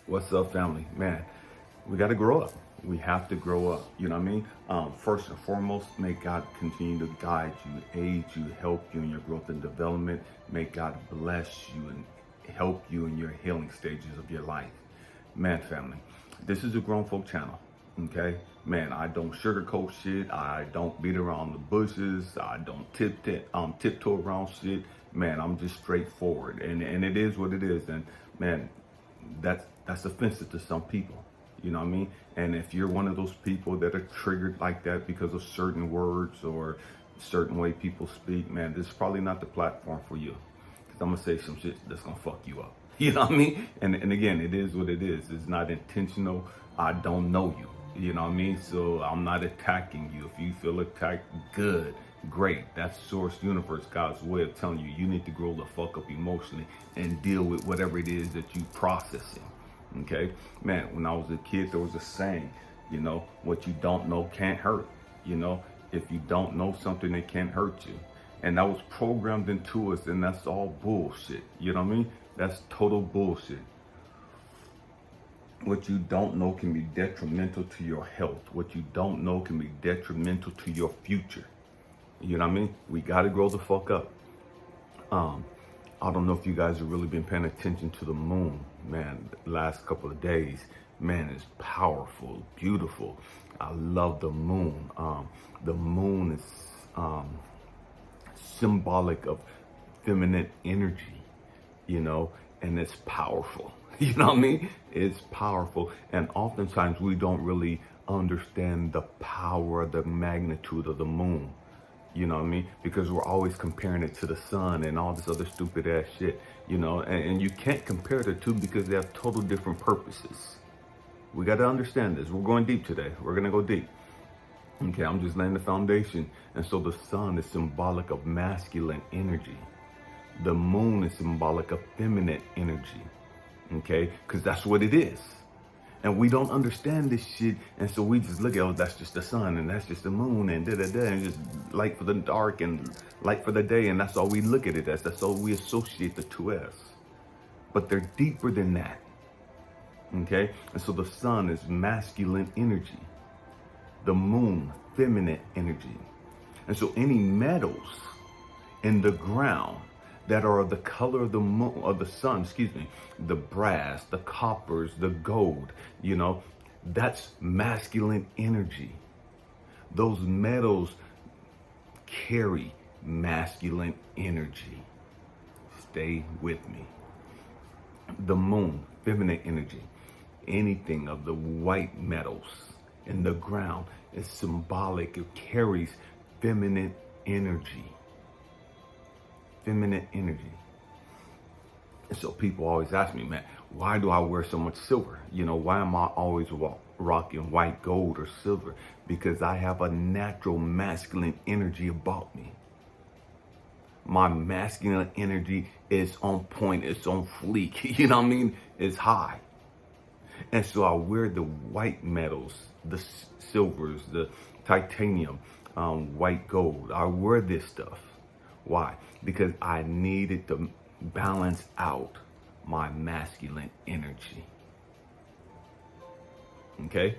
What's up, family? Man, we got to grow up. We have to grow up. You know what I mean? First and foremost, may God continue to guide you, aid you, help you in your growth and development. May God bless you and help you in your healing stages of your life. Man, family, this is a grown folk channel. Okay? Man, I don't sugarcoat shit. I don't beat around the bushes. I don't tiptoe around shit. Man, I'm just straightforward. And it is what it is. And man, that's offensive to some people. You know what I mean? And if you're one of those people that are triggered like that because of certain words or certain way people speak, man, this is probably not the platform for you. Because I'm going to say some shit that's going to fuck you up. You know what I mean? And again, it is what it is. It's not intentional. I don't know you. You know what I mean? So I'm not attacking you. If you feel attacked, good, great. That's source universe, God's way of telling you, you need to grow the fuck up emotionally and deal with whatever it is that you processing. Okay, man, when I was a kid, there was a saying, you know, what you don't know can't hurt. You know, if you don't know something, it can't hurt you. And that was programmed into us, and that's all bullshit. You know what I mean? That's total bullshit. What you don't know can be detrimental to your health. What you don't know can be detrimental to your future. You know what I mean? We got to grow the fuck up. I don't know if you guys have really been paying attention to the moon, man. The last couple of days, man, it's powerful, beautiful. I love the moon. The moon is symbolic of feminine energy, you know, and it's powerful. You know what I mean? It's powerful. And oftentimes we don't really understand the power, the magnitude of the moon. You know what I mean? Because we're always comparing it to the sun and all this other stupid ass shit, you know, and you can't compare the two because they have total different purposes. We got to understand this. We're going deep today. We're going to go deep. Okay, I'm just laying the foundation. And so the sun is symbolic of masculine energy. The moon is symbolic of feminine energy. Okay, because that's what it is. And we don't understand this shit, and so we just look at, oh, that's just the sun, and that's just the moon, and da-da-da, and just light for the dark and light for the day, and that's all we look at it as. That's all we associate the two as. But they're deeper than that, okay? And so the sun is masculine energy. The moon, feminine energy. And so any metals in the ground that are the color of the moon, of the sun, the brass, the coppers, the gold, you know, that's masculine energy. Those metals carry masculine energy. Stay with me. The moon, feminine energy. Anything of the white metals in the ground is symbolic. It carries feminine energy. Feminine energy. And so people always ask me, man, why do I wear so much silver? You know, why am I always rocking white, gold, or silver? Because I have a natural masculine energy about me. My masculine energy is on point. It's on fleek. You know what I mean? It's high. And so I wear the white metals, the silvers, the titanium, white gold. I wear this stuff. Why? Because I needed to balance out my masculine energy. Okay?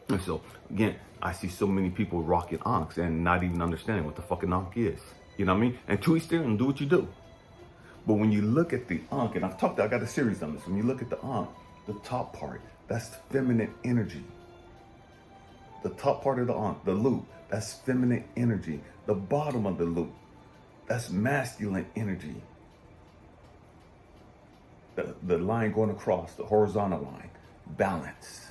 And so, again, I see so many people rocking ankhs and not even understanding what the fucking ankh is. You know what I mean? And to each their own, do what you do. But when you look at the ankh, and I got a series on this. When you look at the ankh, the top part, that's feminine energy. The top part of the ankh, the loop, that's feminine energy. The bottom of the loop, that's masculine energy. The line going across, the horizontal line, balance.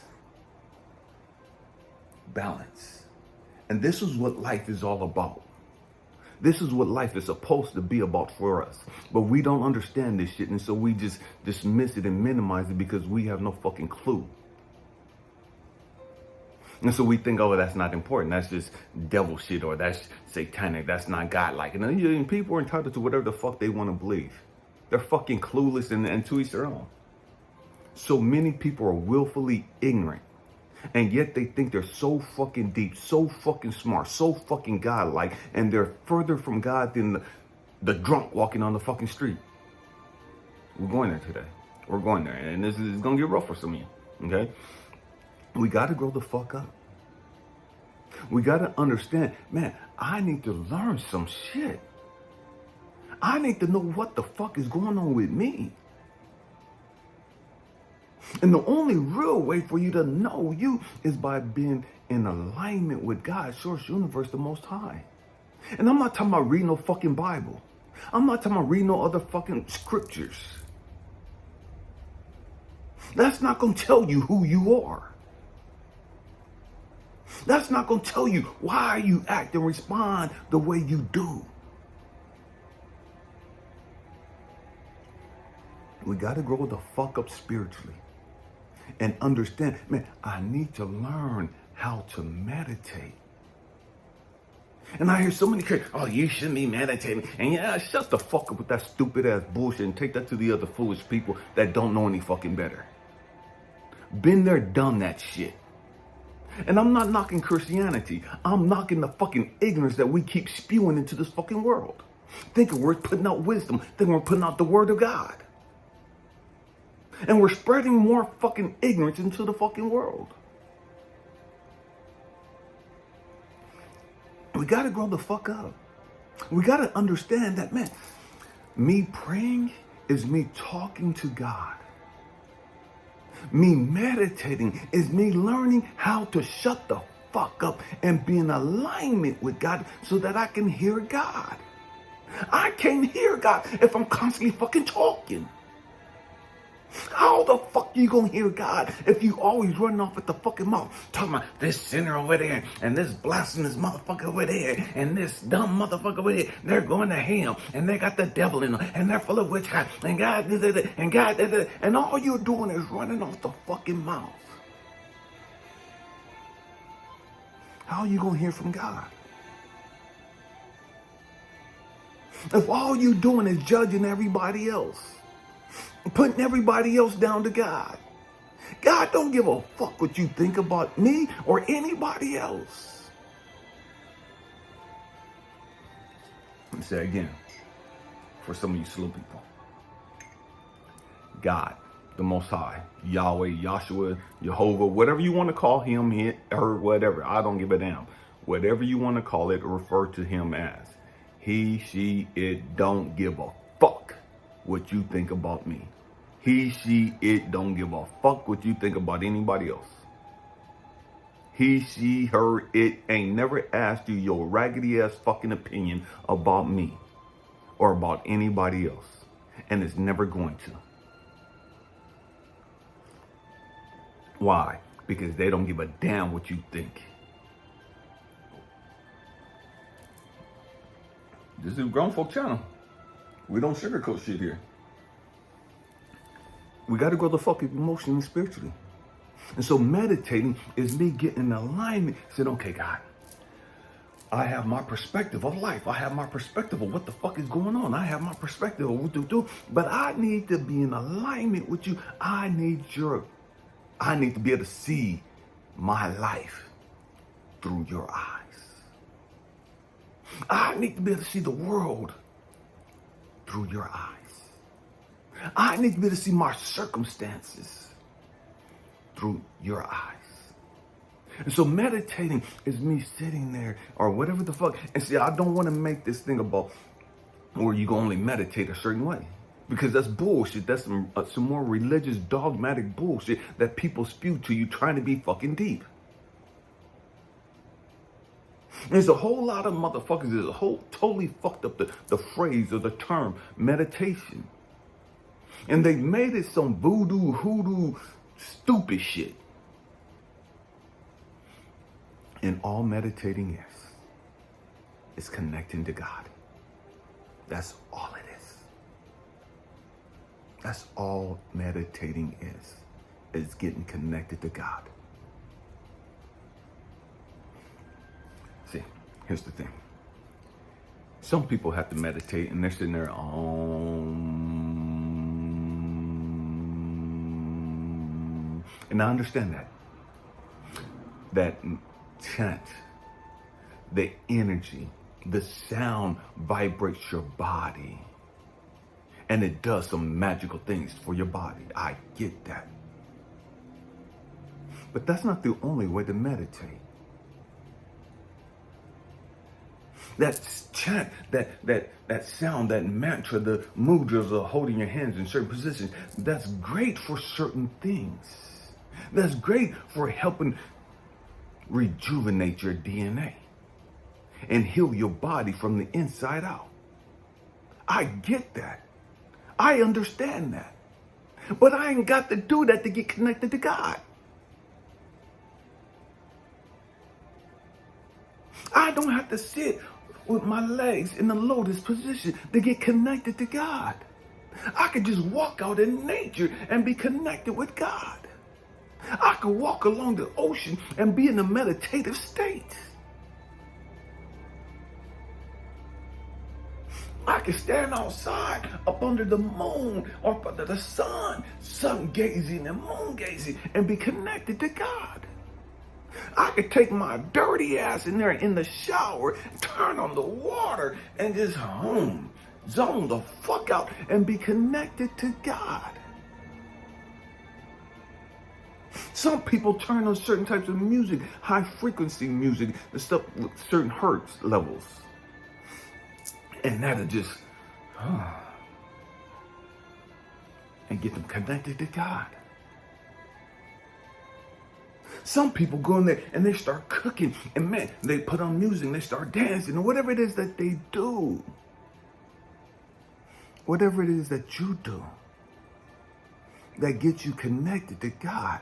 Balance. And this is what life is all about. This is what life is supposed to be about for us. But we don't understand this shit, and so we just dismiss it and minimize it because we have no fucking clue. And so we think, oh, that's not important. That's just devil shit, or that's satanic. That's not God-like. And people are entitled to whatever the fuck they want to believe. They're fucking clueless and to each their own. So many people are willfully ignorant. And yet they think they're so fucking deep, so fucking smart, so fucking God-like. And they're further from God than the drunk walking on the fucking street. We're going there today. We're going there. And this is going to get rough for some of you. Okay? We got to grow the fuck up. We got to understand, man, I need to learn some shit. I need to know what the fuck is going on with me. And the only real way for you to know you is by being in alignment with God, source, universe, the Most High. And I'm not talking about reading no fucking Bible. I'm not talking about reading no other fucking scriptures. That's not going to tell you who you are. That's not going to tell you why you act and respond the way you do. We got to grow the fuck up spiritually and understand, man, I need to learn how to meditate. And I hear so many kids, oh, you shouldn't be meditating. And yeah, shut the fuck up with that stupid ass bullshit and take that to the other foolish people that don't know any fucking better. Been there, done that shit. And I'm not knocking Christianity. I'm knocking the fucking ignorance that we keep spewing into this fucking world. Thinking we're putting out wisdom. Thinking we're putting out the word of God. And we're spreading more fucking ignorance into the fucking world. We got to grow the fuck up. We got to understand that, man, me praying is me talking to God. Me meditating is me learning how to shut the fuck up and be in alignment with God so that I can hear God. I can't hear God if I'm constantly fucking talking. How the fuck you gonna hear God if you always running off at the fucking mouth talking about this sinner over there and this blasphemous motherfucker over there and this dumb motherfucker over there? They're going to hell and they got the devil in them and they're full of witchcraft and God did it and God did it, and all you're doing is running off the fucking mouth. How are you gonna hear from God if all you doing is judging everybody else? Putting everybody else down to God. God don't give a fuck what you think about me or anybody else. Let me say again, for some of you slow people. God, the Most High, Yahweh, Yahshua, Jehovah, whatever you want to call him, or whatever, I don't give a damn. Whatever you want to call it, refer to him as. He, she, it don't give a fuck what you think about me. He, she, it don't give a fuck what you think about anybody else. He, she, her, it ain't never asked you your raggedy ass fucking opinion about me or about anybody else. And it's never going to. Why? Because they don't give a damn what you think. This is a grown folk channel. We don't sugarcoat shit here. We got to grow the fuck up emotionally and spiritually. And so meditating is me getting in alignment. Saying, okay, God, I have my perspective of life. I have my perspective of what the fuck is going on. I have my perspective of what to do. But I need to be in alignment with you. I need to be able to see my life through your eyes. I need to be able to see the world through your eyes. I need to be able to see my circumstances through your eyes. And so meditating is me sitting there or whatever the fuck. And see, I don't want to make this thing about where you can only meditate a certain way. Because that's bullshit. That's some more religious, dogmatic bullshit that people spew to you trying to be fucking deep. There's a whole lot of motherfuckers that totally fucked up the phrase or the term meditation. And they made it some voodoo, hoodoo, stupid shit. And all meditating is connecting to God. That's all it is. That's all meditating is getting connected to God. See, here's the thing. Some people have to meditate and they're sitting there, and I understand that chant, the energy, the sound vibrates your body And it does some magical things for your body. I get that. But that's not the only way to meditate. That chant, that sound, that mantra, the mudras of holding your hands in certain positions, that's great for certain things. That's great for helping rejuvenate your DNA and heal your body from the inside out. I get that. I understand that. But I ain't got to do that to get connected to God. I don't have to sit with my legs in the lotus position to get connected to God. I could just walk out in nature and be connected with God. I could walk along the ocean and be in a meditative state. I could stand outside up under the moon or up under the sun gazing and moon gazing, and be connected to God. I could take my dirty ass in there in the shower, turn on the water, and just zone the fuck out and be connected to God. Some people turn on certain types of music, high frequency music, the stuff with certain hertz levels. And that'll just, and get them connected to God. Some people go in there and they start cooking, and man, they put on music and they start dancing, or whatever it is that they do. Whatever it is that you do that gets you connected to God,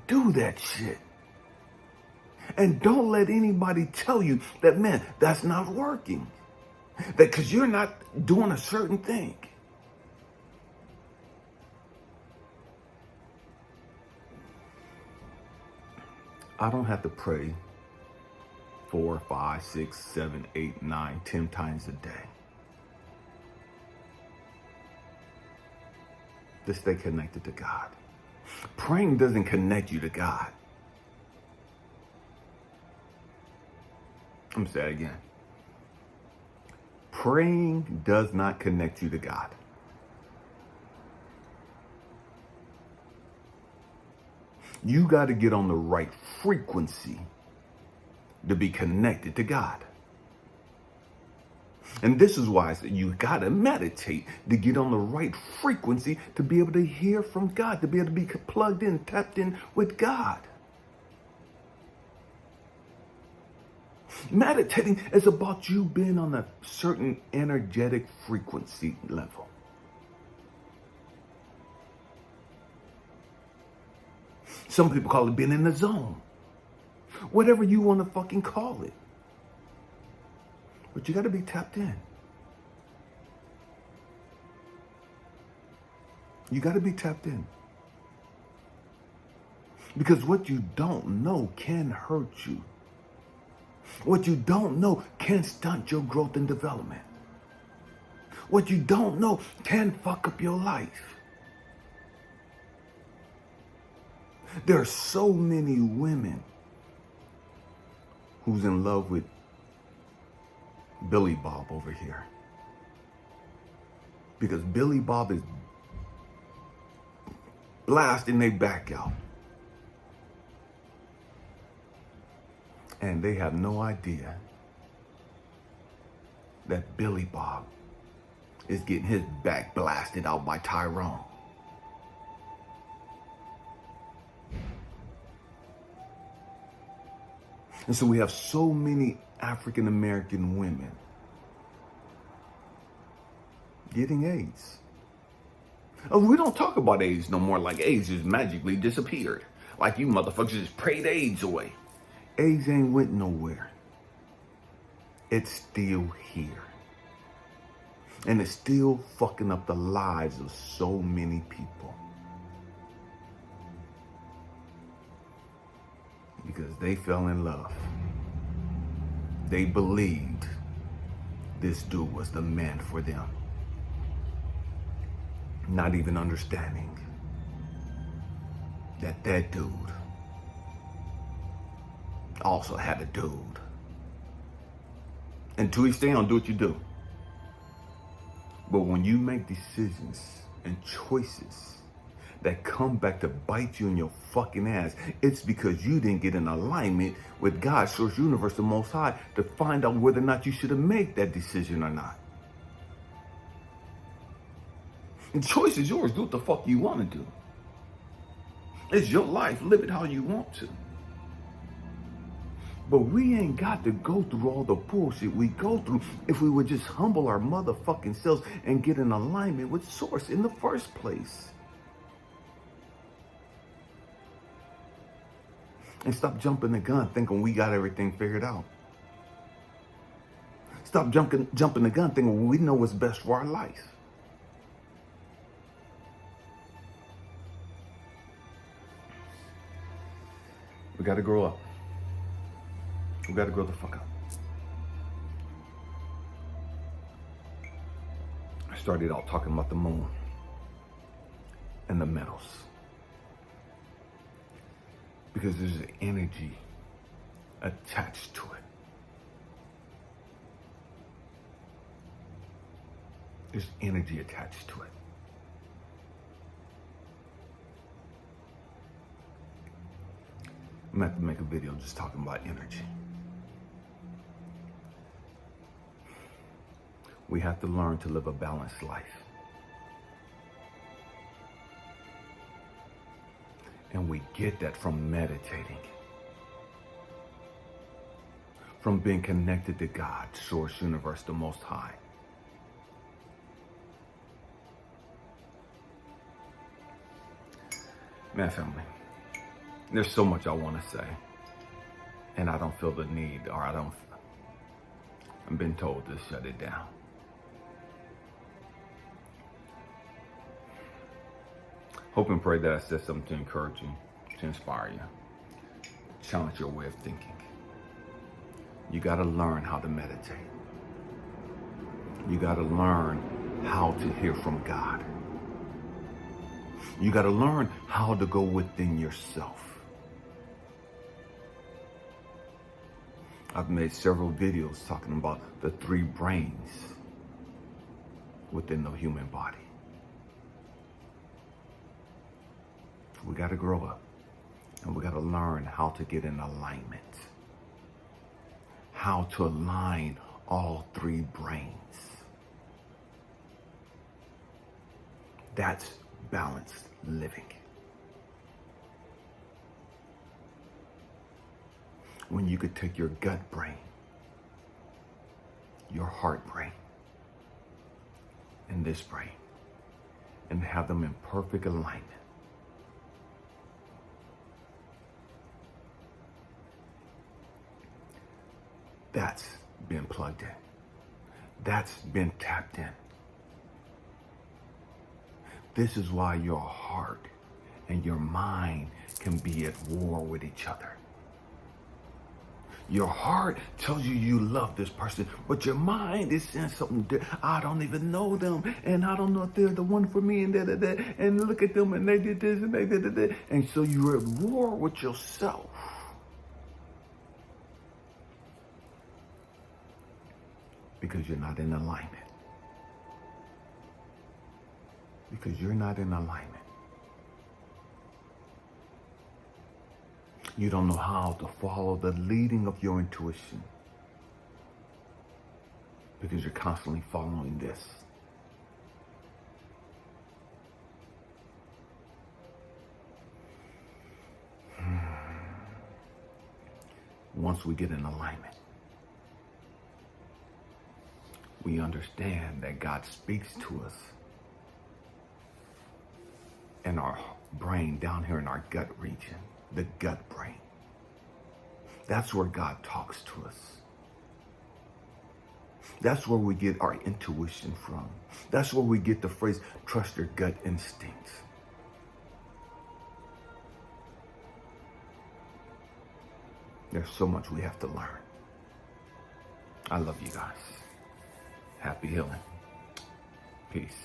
do that shit. And don't let anybody tell you that, man, that's not working. That because you're not doing a certain thing. I don't have to pray 4, 5, 6, 7, 8, 9, 10 times a day to stay connected to God. Praying doesn't connect you to God. I'm going to say it again. Praying does not connect you to God. You got to get on the right frequency to be connected to God. And this is why I said you got to meditate to get on the right frequency to be able to hear from God, to be able to be plugged in, tapped in with God. Meditating is about you being on a certain energetic frequency level. Some people call it being in the zone. Whatever you want to fucking call it. But you got to be tapped in. You got to be tapped in. Because what you don't know can hurt you. What you don't know can stunt your growth and development. What you don't know can fuck up your life. There are so many women who's in love with Billy Bob over here. Because Billy Bob is blasting their back out. And they have no idea that Billy Bob is getting his back blasted out by Tyrone. And so we have so many African American women getting AIDS. Oh, we don't talk about AIDS no more, like AIDS just magically disappeared. Like you motherfuckers just prayed AIDS away. AIDS ain't went nowhere. It's still here. And it's still fucking up the lives of so many people. Because they fell in love. They believed this dude was the man for them. Not even understanding that that dude also had a dude. And to each thing, do what you do. But when you make decisions and choices that come back to bite you in your fucking ass, it's because you didn't get in alignment with God, Source, Universe, the Most High, to find out whether or not you should have made that decision or not. The choice is yours. Do what the fuck you want to do. It's your life. Live it how you want to. But we ain't got to go through all the bullshit we go through if we would just humble our motherfucking selves and get in alignment with Source in the first place. And stop jumping the gun thinking we got everything figured out. Stop jumping the gun thinking we know what's best for our life. We got to grow up. We got to grow the fuck up. I started out talking about the moon and the metals. Because there's an energy attached to it. There's energy attached to it. I'm going to have to make a video just talking about energy. We have to learn to live a balanced life. And we get that from meditating. From being connected to God, Source, Universe, the Most High. Man, family, there's so much I want to say. And I don't feel the need, or I've been told to shut it down. Hope and pray that I said something to encourage you, to inspire you, challenge your way of thinking. You got to learn how to meditate. You got to learn how to hear from God. You got to learn how to go within yourself. I've made several videos talking about the 3 brains within the human body. We got to grow up, and we got to learn how to get in alignment. How to align all 3 brains. That's balanced living. When you could take your gut brain, your heart brain, and this brain, and have them in perfect alignment. That's been plugged in. That's been tapped in. This is why your heart and your mind can be at war with each other. Your heart tells you you love this person, but your mind is saying something different. I don't even know them, and I don't know if they're the one for me, and da-da-da, and look at them, and they did this, and they did that. And so you're at war with yourself. Because you're not in alignment. Because you're not in alignment. You don't know how to follow the leading of your intuition. Because you're constantly following this. Once we get in alignment, we understand that God speaks to us in our brain, down here in our gut region, the gut brain. That's where God talks to us. That's where we get our intuition from. That's where we get the phrase, trust your gut instincts. There's so much we have to learn. I love you guys. Happy healing. Peace.